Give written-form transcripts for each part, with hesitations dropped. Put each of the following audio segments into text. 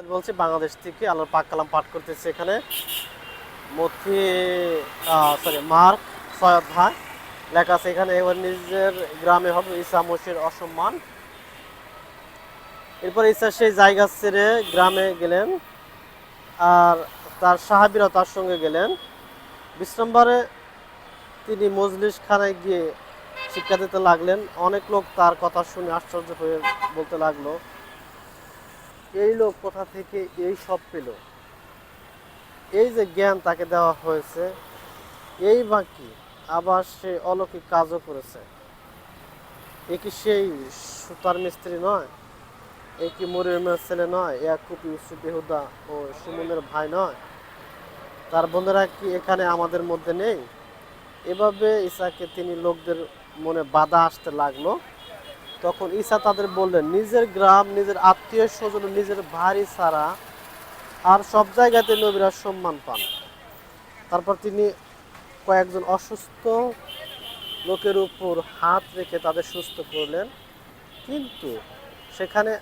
বলছি বাংলাদেশ থেকে আল্লাহর পাক কালাম পাঠ করতেছে এখানে মথি মার্ক ৬ অধ্যায় লেখা আছে এখানে এবার নিজের গ্রামে হবে ঈসা মসির অসম্মান। এরপর ঈসা সেই জায়গা ছেড়ে গ্রামে গেলেন আর তার সাহাবীরাও তার সঙ্গে গেলেন। বিশ্রামবারে তিনি মজলিস খানায় গিয়ে শিক্ষা দিতে লাগলেন। অনেক লোক তার কথা শুনে আশ্চর্য হয়ে বলতে লাগলো, এই লোক কোথা থেকে এই সব পেল? এই যে জ্ঞান তাকে দেওয়া হয়েছে এই বা কি? আবার সে অলৌকিক কাজও করেছে। এ কি সেই সুতার মিস্ত্রি নয়? এ কি মরিয়মের ছেলে নয়? ইয়াকুব, ইউসুফ, ইহুদা ও শিমনের ভাই নয়? তার বোনেরা কি এখানে আমাদের মধ্যে নেই? এভাবে ঈসাকে তিনি লোকদের মনে বাধা আসতে লাগলো। তখন ঈসা তাদের বললেন, নিজের গ্রাম, নিজের আত্মীয় স্বজন, নিজের ভারী ছাড়া আর সব জায়গাতে নবীরা সম্মান পান। তারপর তিনি কয়েকজন অসুস্থ লোকের উপর হাত রেখে তাদের সুস্থ করলেন, কিন্তু সেখানে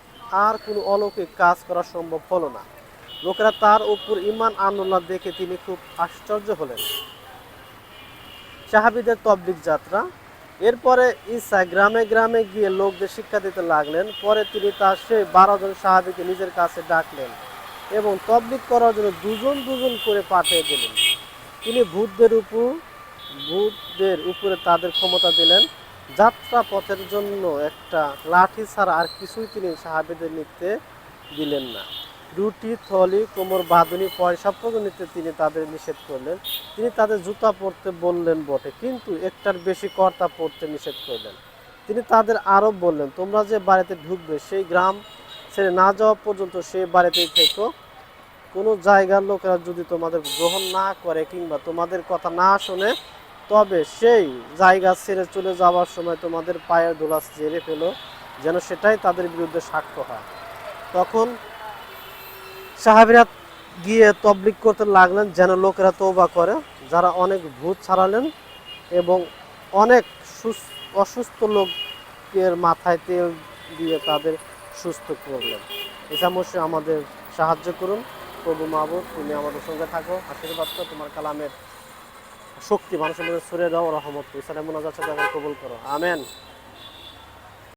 আর কোনো অলৌকিক কাজ করা সম্ভব হলো না। লোকেরা তার উপর ঈমান আনলো দেখে তিনি খুব আশ্চর্য হলেন। সাহাবীদের তবলিগ যাত্রা। এরপরে ঈসা গ্রামে গ্রামে গিয়ে লোকদের শিক্ষা দিতে লাগলেন। পরে তিনি তার সেই 12 জন সাহাবীকে নিজের কাছে ডাকলেন এবং তবলিগ করার জন্য দুজন দুজন করে পাঠিয়ে দিলেন। তিনি ভূতদের উপরে তাদের ক্ষমতা দিলেন। যাত্রা পথের জন্য একটা লাঠি ছাড়া আর কিছুই তিনি সাহাবীদের নিতে দিলেন না। রুটি, থলি, কোমর বাঁধুনি, পয়সা পর্যন্ত নিতে তিনি তাদের নিষেধ করলেন। তিনি তাদের জুতা পরতে বললেন বটে, কিন্তু একটার বেশি কর্তা পরতে নিষেধ করলেন। তিনি তাদের আরও বললেন, তোমরা যে বাড়িতে ঢুকবে সেই গ্রাম ছেড়ে না যাওয়া পর্যন্ত সেই বাড়িতেই থেকো। কোনো জায়গার লোকেরা যদি তোমাদের গ্রহণ না করে কিংবা তোমাদের কথা না শোনে, তবে সেই জায়গা ছেড়ে চলে যাওয়ার সময় তোমাদের পায়ের ধুলা ঝেড়ে ফেলো, যেন সেটাই তাদের বিরুদ্ধে সাক্ষ্য হয়। তখন সাহাবীরা গিয়ে তবলিগ করতে লাগলেন যেন লোকেরা তওবা করে। যারা অনেক ভূত ছাড়ালেন এবং অনেক অসুস্থ লোকের মাথায় তেল দিয়ে তাদের সুস্থ করলেন। ঈসা মসিহ আমাদের সাহায্য করুন। প্রভু মাহবুব, তুমি আমাদের সঙ্গে থাকো, আশীর্বাদ করো, তোমার কালামের শক্তি মানুষের মধ্যে ছড়িয়ে দাও, রহমত ঈসার মোনাজাত কবুল করো, আমেন।